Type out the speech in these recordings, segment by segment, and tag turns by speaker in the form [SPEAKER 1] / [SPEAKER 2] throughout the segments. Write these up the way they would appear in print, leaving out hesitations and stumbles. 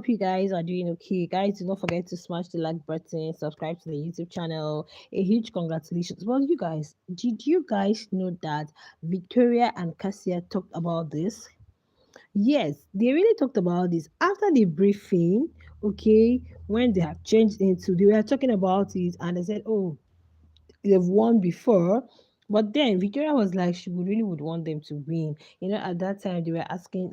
[SPEAKER 1] you guys are doing okay. Guys, do not forget to smash the like button, subscribe to the YouTube channel. A huge congratulations. Well, you guys, did you guys know that Victoria and Cassia talked about this? Yes, they really talked about this after the briefing. Okay, when they have changed into, they were talking about it and they said, oh, they've won before. But then Victoria was like she would really would want them to win. At that time they were asking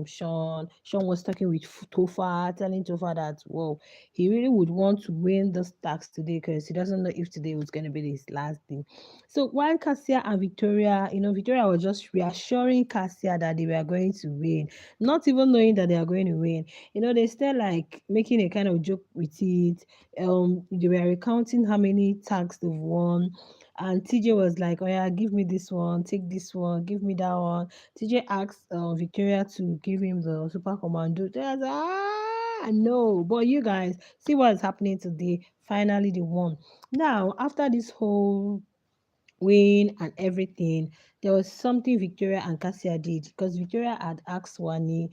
[SPEAKER 1] Sean. Sean was talking with Tofa, telling Tofa that well, he really would want to win this tax today because he doesn't know if today was gonna be his last day. So while Cassia and Victoria, Victoria was just reassuring Cassia that they were going to win, not even knowing that they are going to win. They still like making a kind of joke with it. They were recounting how many tags they've won, and TJ was like, oh yeah, give me this one, take this one, give me that one. TJ asked Victoria to give him the super commando. They was like, no, but you guys see what's happening today. Finally they won. Now after this whole win and everything, there was something Victoria and Cassia did because Victoria had asked Wani,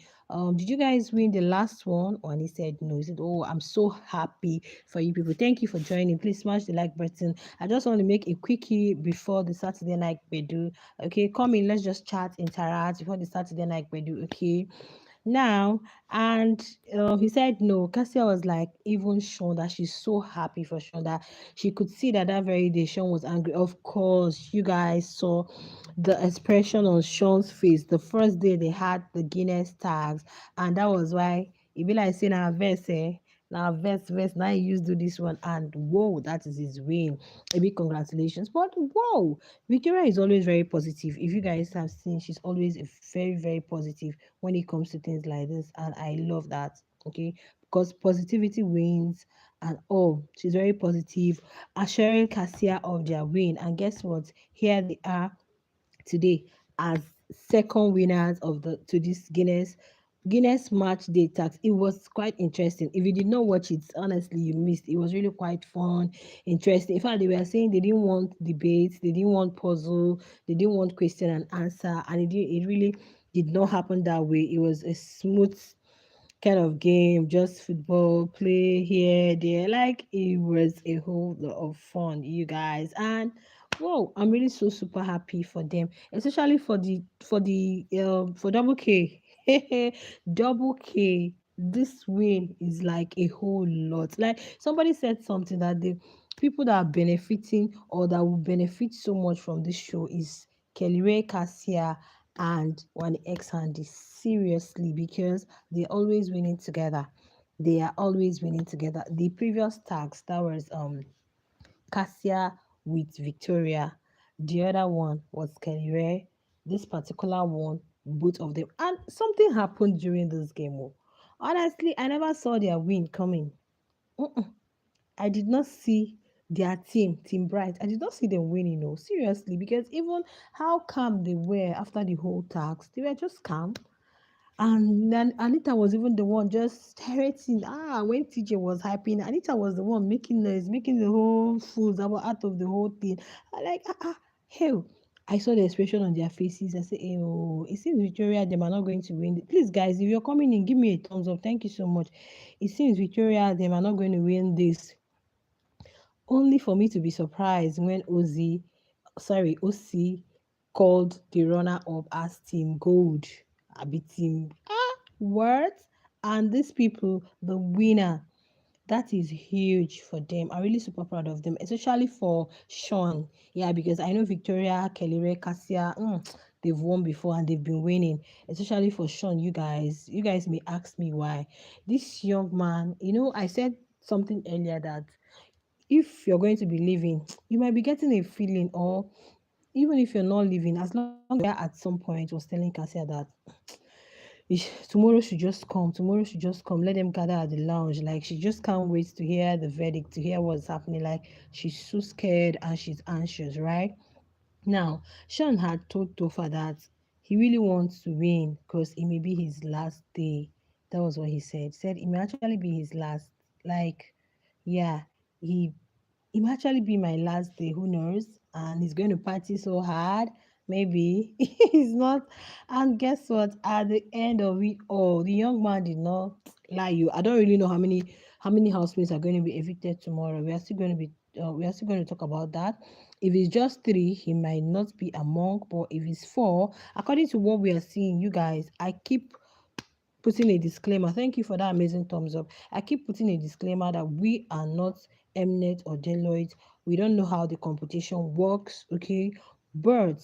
[SPEAKER 1] did you guys win the last one? Wani said no. He said, oh, I'm so happy for you people. Thank you for joining. Please smash the like button. I just want to make a quickie before the Saturday night bedu. Okay, come in, let's just chat, interact before the Saturday night bedu. Okay, now and he said no. Cassia was like even Sean that she's so happy for Sean that she could see that that very day Sean was angry. Of course you guys saw the expression on Sean's face the first day they had the Guinness tags, and that was why it be like saying our verse now verse now he used to do this one, and whoa, that is his win. A big congratulations. But whoa, Victoria is always very positive. If you guys have seen, she's always very very positive when it comes to things like this, and I love that. Okay, because positivity wins. And oh, she's very positive, assuring Cassia of their win. And guess what? Here they are today as second winners of the to this Guinness match day tax. It was quite interesting. If you did not watch it, honestly, you missed. It was really quite fun, interesting. In fact, they were saying they didn't want debates, they didn't want puzzle, they didn't want question and answer, and it really did not happen that way. It was a smooth kind of game, just football, play here, there. Like it was a whole lot of fun, you guys. And whoa, I'm really so super happy for them, especially for double K. Double K. This win is like a whole lot. Like somebody said something that the people that are benefiting or that will benefit so much from this show is Kelly Ray Cassia and one X Handy. Seriously, because they're always winning together. They are always winning together. The previous tags that was Cassia with Victoria. The other one was Kelly Ray. This particular one, both of them. And something happened during this game. Oh. Honestly, I never saw their win coming. Mm-mm. I did not see their team Bright. I did not see them winning. No, seriously, because even how calm they were after the whole tax, they were just calm. And then Anita was even the one just staring. When TJ was hyping, Anita was the one making noise, making the whole fools out of the whole thing. I like, hell. I saw the expression on their faces. I said, oh, it seems Victoria, them are not going to win. Please, guys, if you're coming in, give me a thumbs up. Thank you so much. It seems Victoria, them are not going to win this. Only for me to be surprised when OC called the runner up as Team Gold. I be Team what? And these people, the winner, that is huge for them. I'm really super proud of them, especially for Sean. Yeah, because I know Victoria, Kelly, Cassia, they've won before and they've been winning. Especially for Sean, you guys may ask me why. This young man, I said something earlier that if you're going to be living, you might be getting a feeling, or even if you're not living, as long as you're at some point was telling Cassia that tomorrow should just come, tomorrow should just come, let them gather at the lounge. Like she just can't wait to hear the verdict, to hear what's happening. Like she's so scared and she's anxious, right? Now, Sean had told Tofa that he really wants to win because it may be his last day. That was what he said. Said it may actually be his last. Like, yeah, he it might actually be my last day, who knows? And he's going to party so hard. Maybe he's not. And guess what? At the end of it all, the young man did not lie you. I don't really know how many housemates are going to be evicted tomorrow. We are still going to talk about that. If it's just three, he might not be among. But if it's four, according to what we are seeing, you guys, I keep putting a disclaimer. Thank you for that amazing thumbs up. I keep putting a disclaimer that we are not Mnet or Deloitte. We don't know how the computation works. Okay, but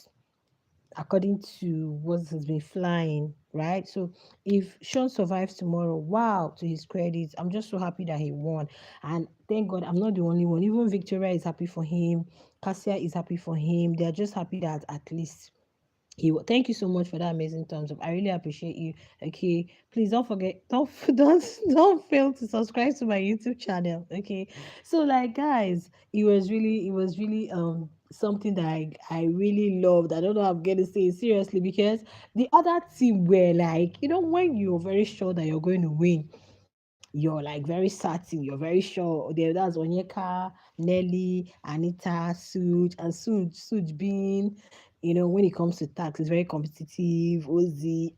[SPEAKER 1] according to what has been flying, right? So if Sean survives tomorrow, wow, to his credit, I'm just so happy that he won. And thank God I'm not the only one. Even Victoria is happy for him. Kassia is happy for him. They're just happy that at least thank you so much for that amazing thumbs up. I really appreciate you. Okay, please don't forget, don't fail to subscribe to my YouTube channel. Okay, so like guys, it was really something that I really loved. I don't know how I'm gonna say it seriously, because the other team were like, when you're very sure that you're going to win, you're like very certain, you're very sure. That's Onyeka, Nelly, Anita, Suj, and Suj being, when it comes to tax, it's very competitive. Ozzy,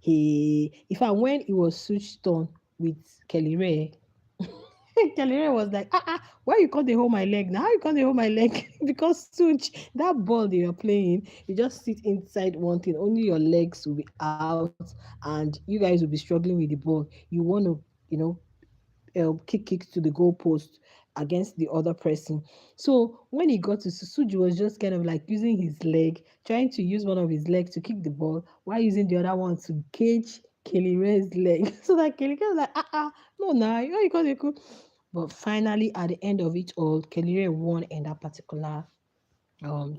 [SPEAKER 1] in fact, when it was Suj turn with Kelly Ray, Kelly Ray was like, why you can't they hold my leg now? How you can't they hold my leg? Because Suj, that ball they were playing, you just sit inside one thing, only your legs will be out, and you guys will be struggling with the ball. You want to, you know, kick to the goalpost against the other person. So when he got to Suji was just kind of like using his leg, trying to use one of his legs to kick the ball while using the other one to cage Kelly Ray's leg. So that Kelly Ray was like, no, nah, you got it cool. But finally, at the end of it all, Kelly Ray won in that particular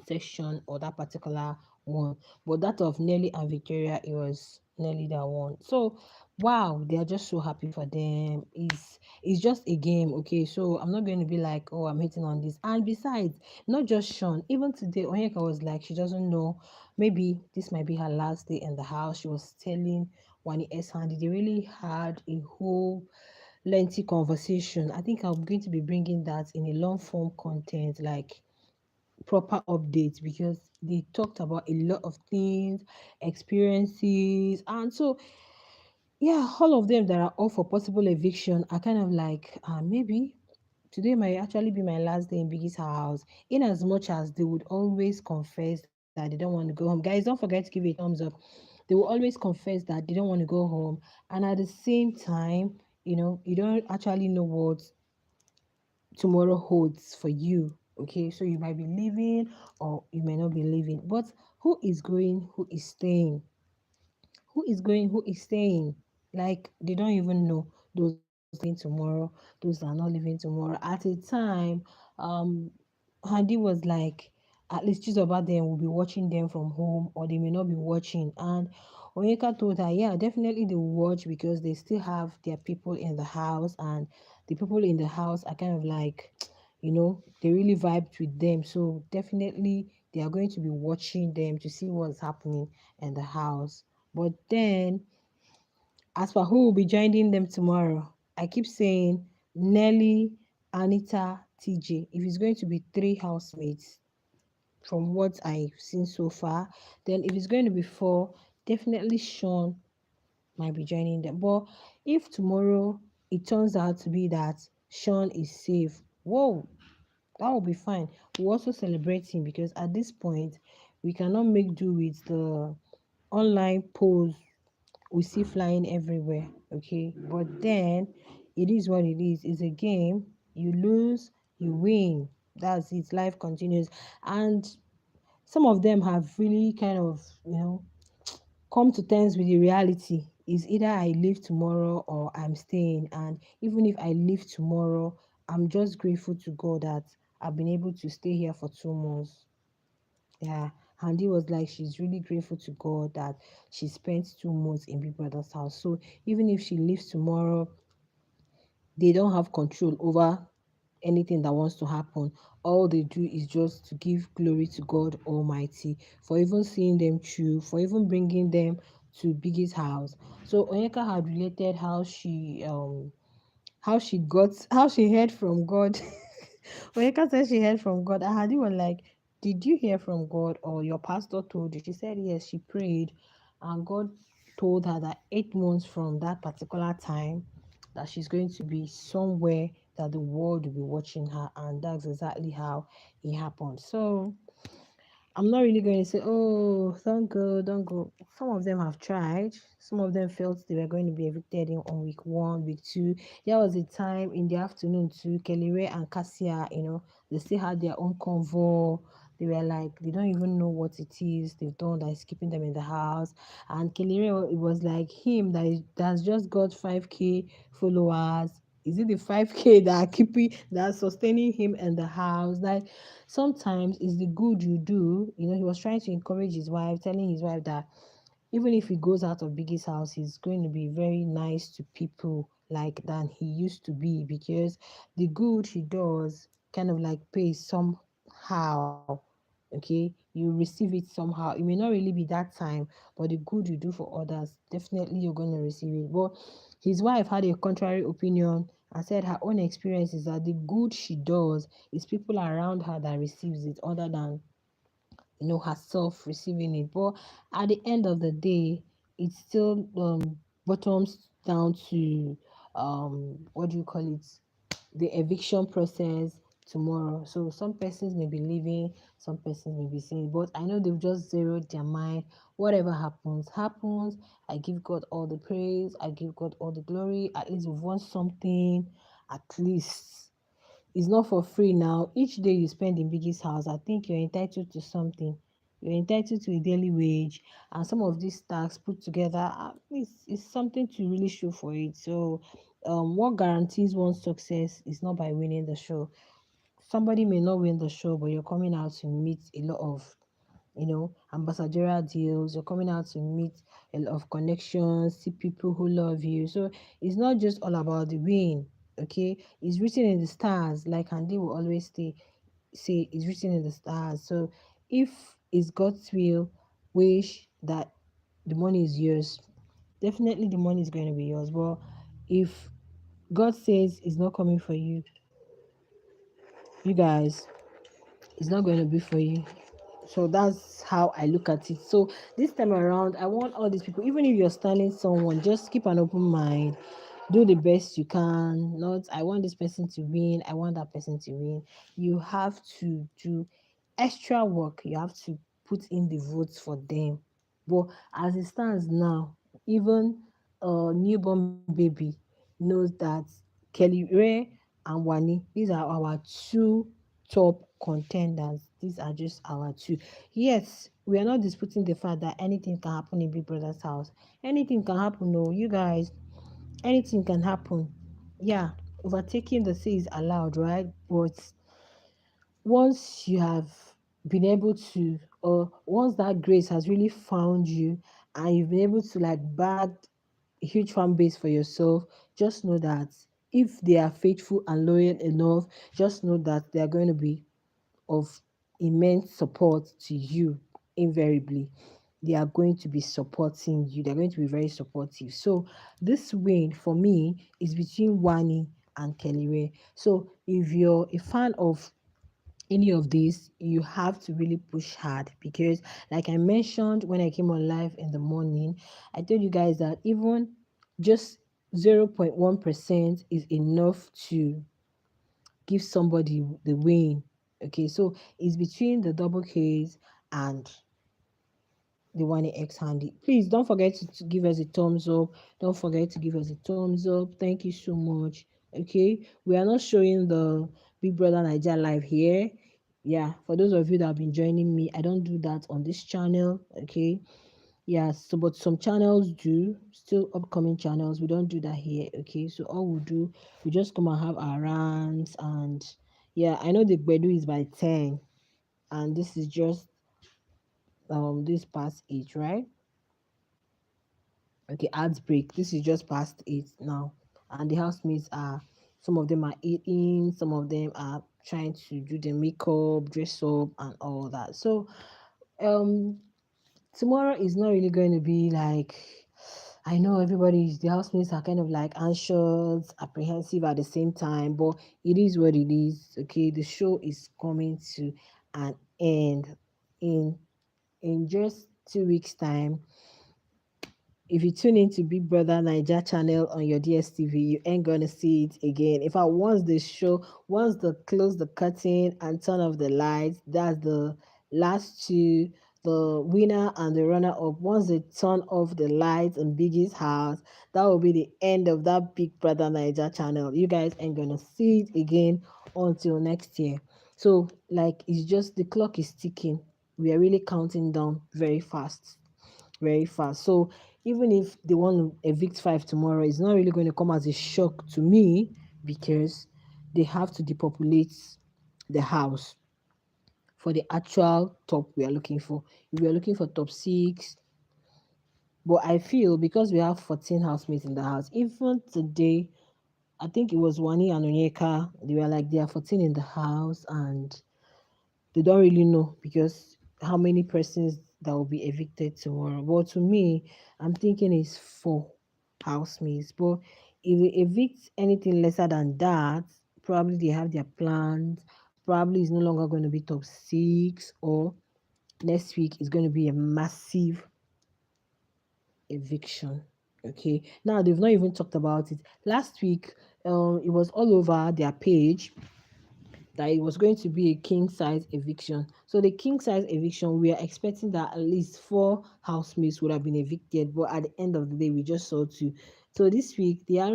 [SPEAKER 1] section, or that particular one. But that of Nelly and Victoria, it was Nelly that won. So wow, they are just so happy for them. It's just a game, okay? So I'm not going to be like, oh, I'm hitting on this. And besides, not just Sean, even today Onyeka was like, she doesn't know, maybe this might be her last day in the house. She was telling Wani S Handy, they really had a whole lengthy conversation. I think I'm going to be bringing that in a long form content, like proper updates, because they talked about a lot of things, experiences, and so yeah, all of them that are all for possible eviction are kind of like, maybe today might actually be my last day in Biggie's house. In as much as they would always confess that they don't want to go home. Guys, don't forget to give it a thumbs up. They will always confess that they don't want to go home, and at the same time, you don't actually know what tomorrow holds for you. Okay, so you might be leaving or you may not be leaving, but who is going, who is staying? Who is going, who is staying? Like, they don't even know those that are leaving tomorrow, those that are not leaving tomorrow. At a time, um Handy was like, at least choose about them will be watching them from home, or they may not be watching. And Onyeka told her, yeah, definitely they will watch because they still have their people in the house, and the people in the house are kind of like, they really vibed with them. So definitely they are going to be watching them to see what's happening in the house. But then, as for who will be joining them tomorrow, I keep saying Nelly, Anita, TJ. If it's going to be three housemates, from what I've seen so far, then if it's going to be four, definitely Sean might be joining them. But if tomorrow it turns out to be that Sean is safe, whoa, that will be fine. We're also celebrating, because at this point, we cannot make do with the online polls we see flying everywhere. Okay, but then it is what it is. It's a game. You lose, you win. That's it. Life continues. And some of them have really kind of, come to terms with the reality. Is either I leave tomorrow or I'm staying. And even if I leave tomorrow, I'm just grateful to God that I've been able to stay here for 2 months. Yeah, Handy was like, she's really grateful to God that she spent 2 months in Big Brother's house. So even if she leaves tomorrow, they don't have control over anything that wants to happen. All they do is just to give glory to God Almighty for even seeing them through, for even bringing them to Biggie's house. So Onyeka had related how she heard from God. Onyeka said she heard from God. And Hadi was like, did you hear from God, or your pastor told you? She said yes, she prayed and God told her that 8 months from that particular time, that she's going to be somewhere that the world will be watching her, and that's exactly how it happened. So I'm not really going to say, oh, don't go, don't go. Some of them have tried. Some of them felt they were going to be evicted in on week one, week two. There was a time in the afternoon too. Kelly Ray and Kassia, they still had their own convo. They were like, they don't even know what it is they've done that is keeping them in the house. And Kelly Ray, it was like him that's just got 5K followers. Is it the 5K that are keeping that's sustaining him in the house? Like sometimes it's the good you do. He was trying to encourage his wife, telling his wife that even if he goes out of Biggie's house, he's going to be very nice to people like than he used to be, because the good he does kind of like pays somehow. Okay, you receive it somehow. It may not really be that time, but the good you do for others, definitely you're going to receive it. But his wife had a contrary opinion and said her own experience is that the good she does is people around her that receives it, other than herself receiving it. But at the end of the day, it still bottoms down to what do you call it, the eviction process tomorrow. So some persons may be leaving, some persons may be saying, but I know they've just zeroed their mind. Whatever happens. I give God all the praise, I give God all the glory. At least we've won something. At least it's not for free now. Each day you spend in Biggie's house, I think you're entitled to something. You're entitled to a daily wage, and some of these tax put together, it's something to really show for it. So, what guarantees one's success is not by winning the show. Somebody may not win the show, but you're coming out to meet a lot of ambassadorial deals. You're coming out to meet a lot of connections, see people who love you. So it's not just all about the win. Okay, it's written in the stars, like Andy will always say it's written in the stars. So if it's God's will, wish that the money is yours, definitely the money is going to be yours. But if God says it's not coming for you, you guys, it's not going to be for you. So that's how I look at it. So this time around, I want all these people, even if you're standing someone, just keep an open mind. Do the best you can. Not, I want this person to win, I want that person to win. You have to do extra work. You have to put in the votes for them. But as it stands now, even a newborn baby knows that Kelly Ray and Wani, these are our two top contenders. These are just our two. Yes, we are not disputing the fact that anything can happen in Big Brother's house. Anything can happen, no, you guys. Anything can happen. Yeah, overtaking the sea is allowed, right? But once you have been able to, or once that grace has really found you, and you've been able to like bag a huge fan base for yourself, just know that if they are faithful and loyal enough, just know that they are going to be of immense support to you. Invariably, they are going to be supporting you, they're going to be very supportive. So this win for me is between Wani and Kelly Ray. So if you're a fan of any of this, you have to really push hard, because like I mentioned when I came on live in the morning, I told you guys that even just 0.1% is enough to give somebody the win. Okay, so it's between the double K's and the one X handy. Please don't forget to give us a thumbs up. Don't forget to give us a thumbs up. Thank you so much. Okay, we are not showing the Big Brother Nigeria live here. Yeah, for those of you that have been joining me, I don't do that on this channel. Okay, yeah, so but some channels do, still upcoming channels. We don't do that here. Okay, so all we do, we just come and have our rants. And yeah, I know the Bedu is by 10, and this is just this past 8, right? Okay, ads break. This is just past 8 now, and the housemates are, some of them are eating, some of them are trying to do the makeup, dress up, and all that. So um tomorrow is not really going to be like, I know everybody, the housemates are kind of like anxious, apprehensive at the same time, but it is what it is. Okay, the show is coming to an end in just 2 weeks time. If you tune into Big Brother Niger channel on your DSTV, you ain't gonna see it again. In fact, once they close the curtain and turn off the lights, that's the last two, the winner and the runner up. Once they turn off the lights in Biggie's house, that will be the end of that Big Brother Niger channel. You guys ain't gonna see it again until next year. So, like, it's just the clock is ticking. We are really counting down very fast, very fast. So even if they want to evict five tomorrow, it's not really going to come as a shock to me because they have to depopulate the house for the actual top we are looking for. If we are looking for top six, but I feel because we have 14 housemates in the house, even today, I think it was Wani and Onyeka, they were like, they are 14 in the house and they don't really know because how many persons that will be evicted tomorrow. But to me, I'm thinking it's four housemates. But if they evict anything lesser than that, probably they have their plans. Probably it's no longer going to be top six, or next week is going to be a massive eviction. Okay. Now they've not even talked about it. Last week, it was all over their page that it was going to be a king size eviction. So the king size eviction, we are expecting that at least four housemates would have been evicted, but at the end of the day, we just saw two. So this week they're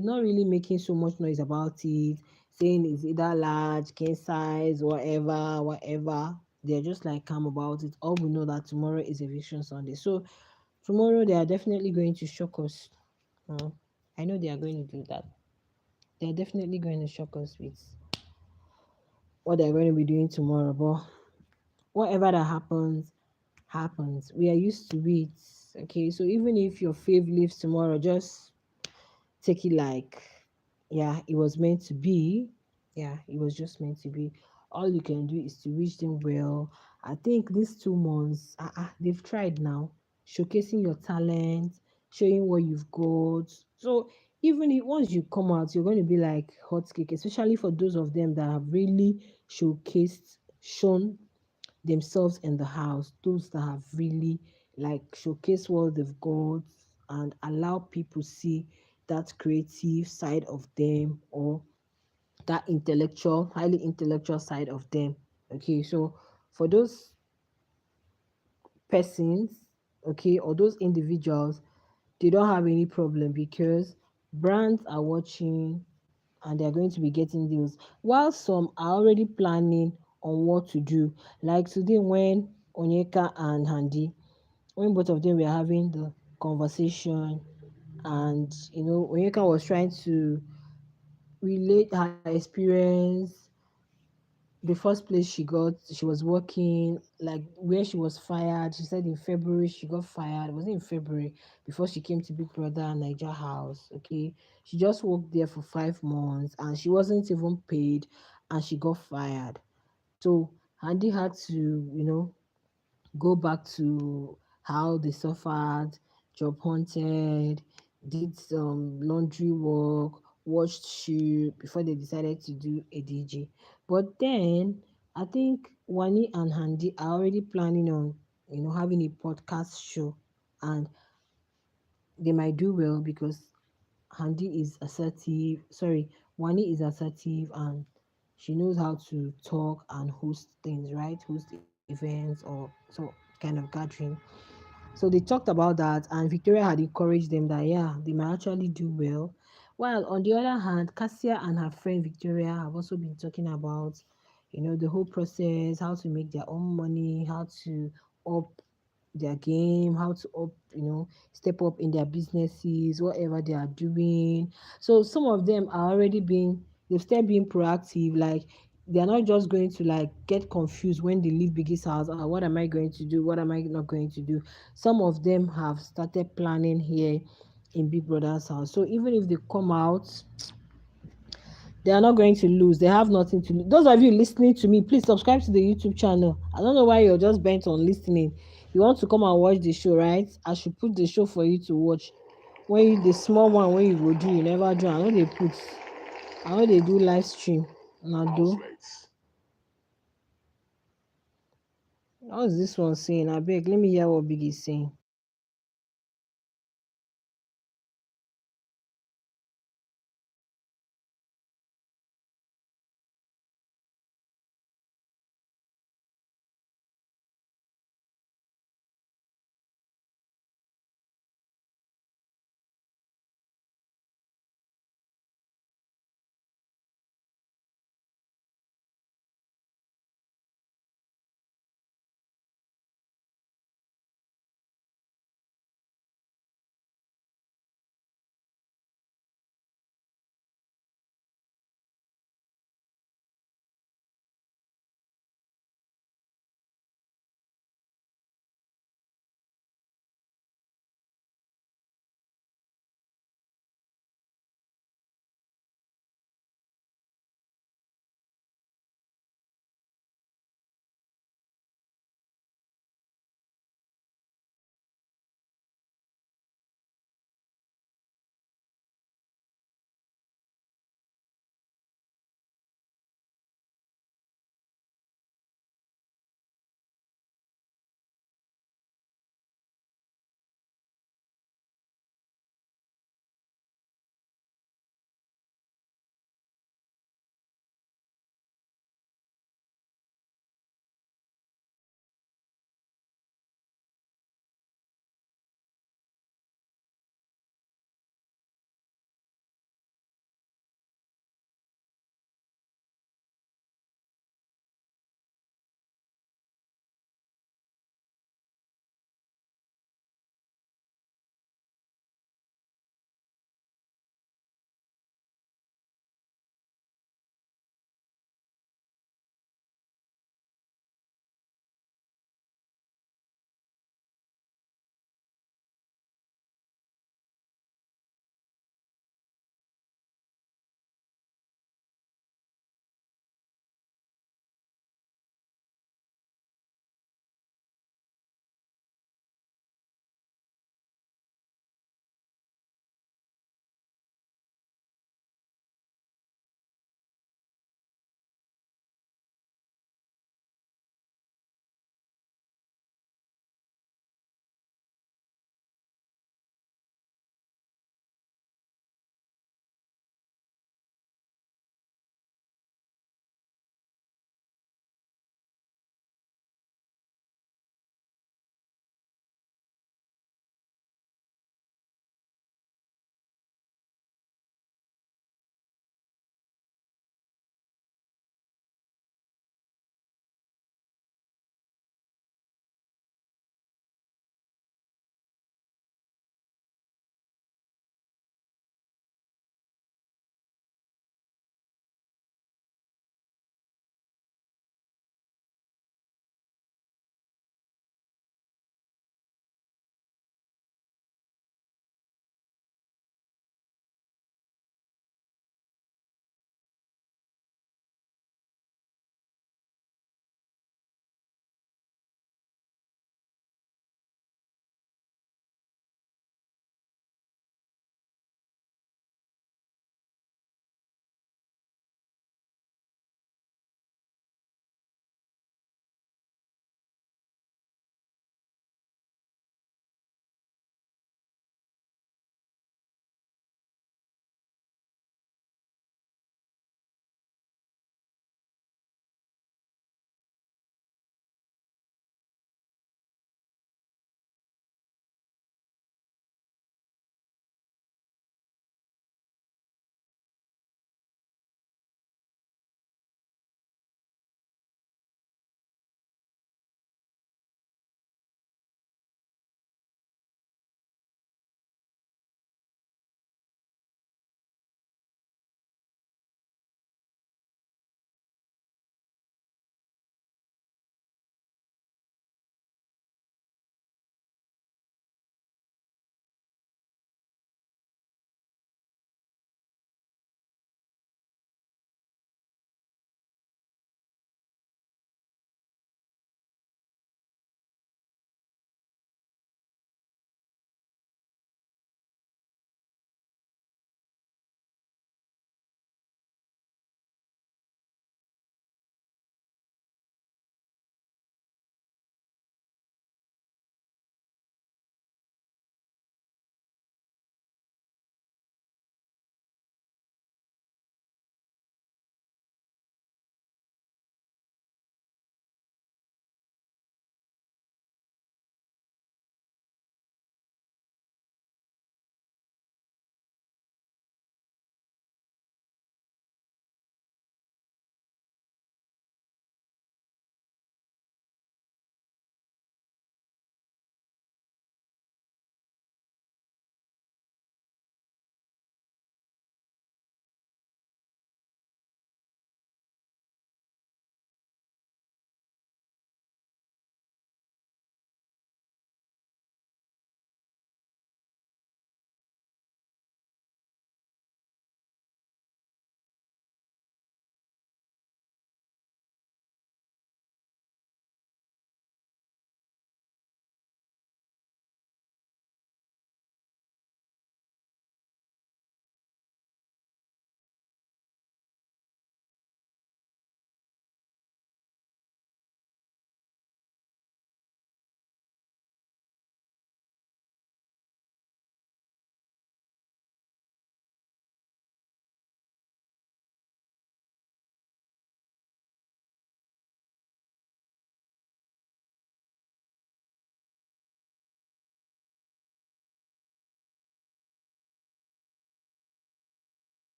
[SPEAKER 1] not really making so much noise about it, saying it's either large, king size, whatever, whatever. They're just like calm about it. All we know that tomorrow is eviction Sunday. So tomorrow they are definitely going to shock us. I know they are going to do that. They are definitely going to shock us with what they're going to be doing tomorrow. But whatever that happens, happens. We are used to it. Okay, so even if your fave leaves tomorrow, just take it like, yeah, it was meant to be. Yeah, it was just meant to be. All you can do is to wish them well. I think these 2 months, they've tried now, showcasing your talent, showing what you've got. So even if once you come out, you're going to be like hot cake, especially for those of them that have really shown themselves in the house, those that have really like showcase what they've got and allow people see that creative side of them, or that highly intellectual side of them. Okay, so for those persons, okay, or those individuals, they don't have any problem because brands are watching and they're going to be getting deals. While some are already planning on what to do. Like today when Onyeka and Handy, when both of them were having the conversation, and Onyeka was trying to relate her experience. The first place she was working, like where she was fired. She said in February she got fired. It wasn't in February, before she came to Big Brother Niger House. Okay, she just worked there for 5 months and she wasn't even paid, and she got fired. So Andy had to, go back to how they suffered, job hunted, did some laundry work, washed shoe before they decided to do a DJ. But then I think Wani and Handy are already planning on, having a podcast show, and they might do well because Handy is assertive. Sorry, Wani is assertive and she knows how to talk and host things, right? Host events or so kind of gathering. So they talked about that, and Victoria had encouraged them that yeah, they might actually do well. While on the other hand, Kassia and her friend Victoria have also been talking about, the whole process, how to make their own money, how to up their game, how to up, step up in their businesses, whatever they are doing. So some of them are already being, they've started being proactive, like they are not just going to like get confused when they leave Biggie's house. What am I going to do? What am I not going to do? Some of them have started planning here in Big Brother's house. So even if they come out, they are not going to lose. They have nothing to lose. Those of you listening to me, please subscribe to the YouTube channel. I don't know why you're just bent on listening. You want to come and watch the show, right? I should put the show for you to watch. When the small one, when you go do, you never do. I know they do live stream. Now do. How's this one saying? I beg, let me hear what Big is saying.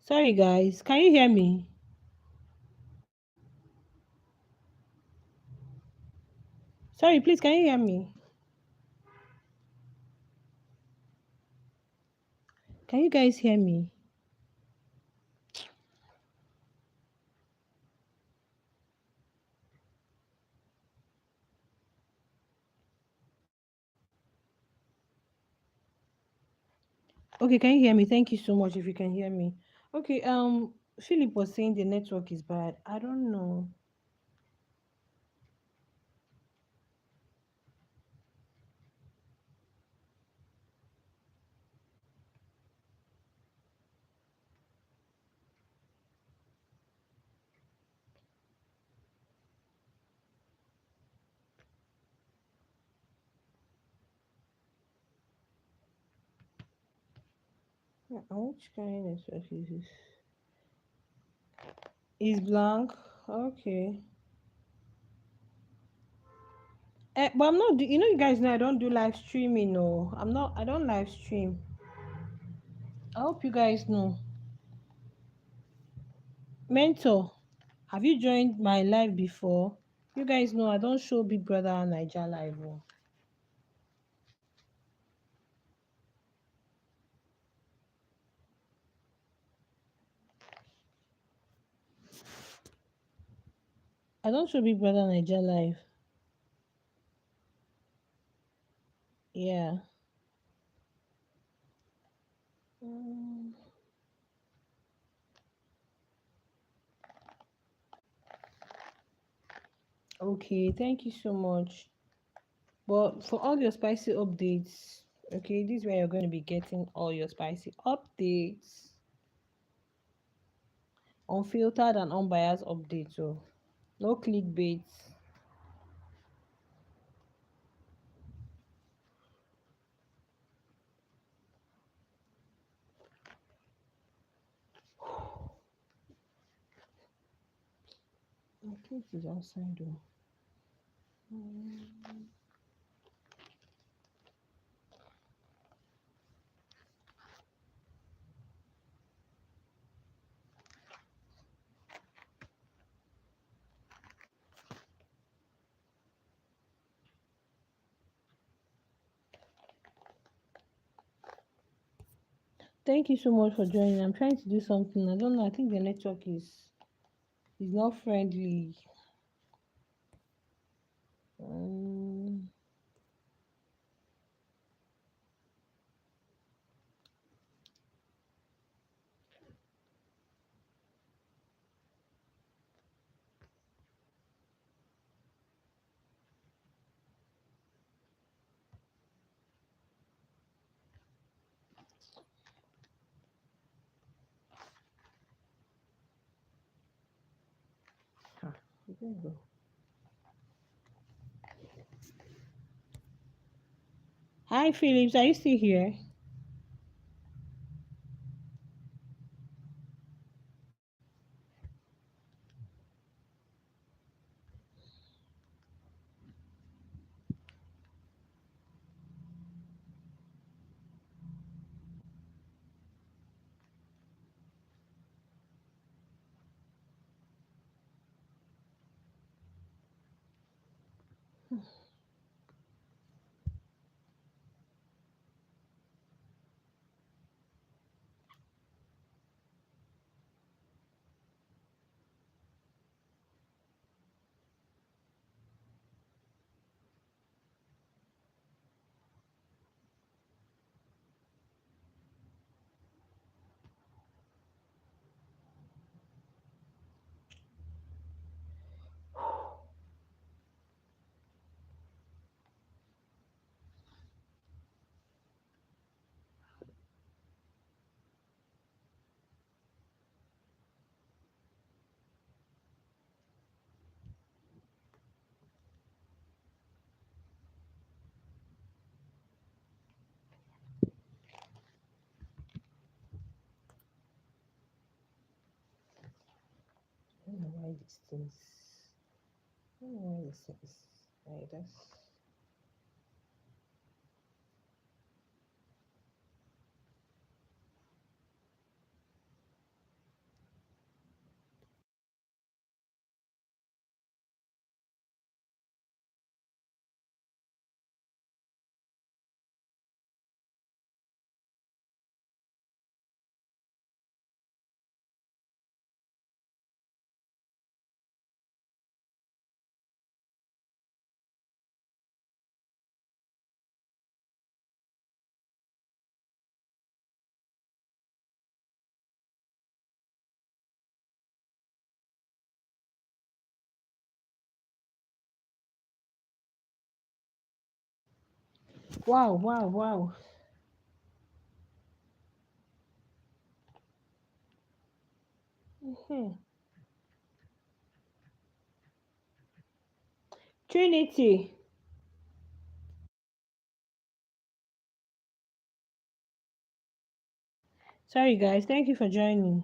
[SPEAKER 1] Sorry, guys. Can you hear me? Sorry, please. Can you hear me? Can you guys hear me? Okay, can you hear me? Thank you so much if you can hear me. Okay, Philip was saying the network is bad. I don't know. Which kind of network is this? Is blank. Okay. But I'm not. You know, you guys know I don't do live streaming. No, I'm not. I don't live stream. I hope you guys know. Mentor, have you joined my live before? You guys know I don't show Big Brother and Niger live. Oh. I don't show Big Brother Niger live. Yeah. Mm, okay, thank you so much. But for all your spicy updates, okay, this is where you're going to be getting all your spicy updates. Unfiltered and unbiased updates. So no clickbait. My kids is outside though. Mm. Thank you so much for joining. I'm trying to do something. I don't know. I think the network is not friendly. Um, there you go. Hi, Phillips. Are you still here? I don't know why these things. I don't know why this is like this. Wow, wow, wow. Mhm. Trinity. Sorry, guys. Thank you for joining.